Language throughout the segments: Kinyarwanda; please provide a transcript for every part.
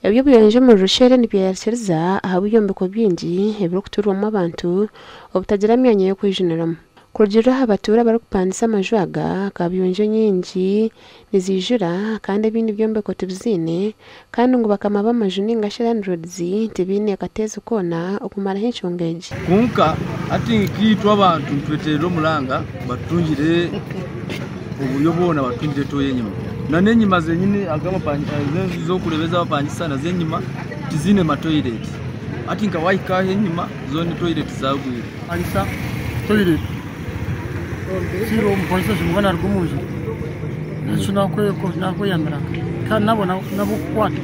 Ebyo byenje mu rushere nibyerekeza aha byombeko bingi ebiro kuturwamo abantu obutagira myanya yo kwijuniramo. Kugira abatura bari kupandisa amajwaga kabyonje nyingi nizijura kandi ebindi byombeko tibizine kandi ngo bakama bamajuni ngashira roads tibine katezo kona okumara henshongeje kunka ati kitwa abantu twetero mulanga batungire uburyo bona batungire toye nyuma nane nyuma zenyine agama zo kurebeza abapangisa na zenyuma tizine ma toilet ati nka waika henyuma zone toilet zagwira anisa toilet siro mpolisi zimugana rugumuzi nako yambara kandi nabona nabo kwata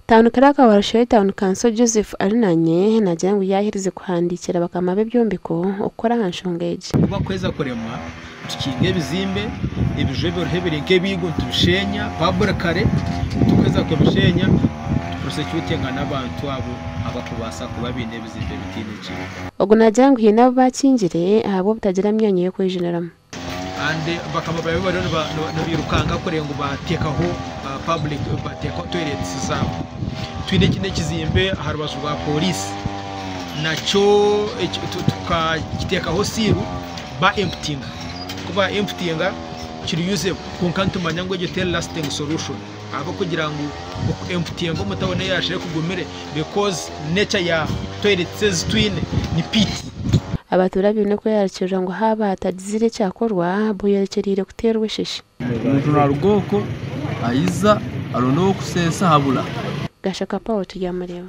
Town Karaka warashoye Town Council Joseph Arinanye nagira ngo yahirize kuhandikira bakamabe byombiko ukora hanshongeje bakweza kurema tukinge bizimbe ibijebe ruhebere nkebigo tubishenya babura kare tukweza kubishenya prosecute ngana abantu abo abakubasa kuba bine bizimbe bitiniki ogo nagira ngo hina bakingire abo butagira myanya yo kwijiniramo ande bakama babe bari no birukanga kore ngo batekaho public bateka toilets zabo twine kine kizimbe harubashu rwa police nacho tukitekaho siru ba emptying kuba emptying kiri use kunkantu manyango tell lasting solution abo kugira ngo emptying mutabone yashe kugumire because nature ya toilets twine ni pit abatura bine ko yarakira ngo haba hatagizire cyakorwa boyerekerire guterwa ishishi umuntu narugoko ayiza arondo kusesa habula Gashaka Paul tujya mureba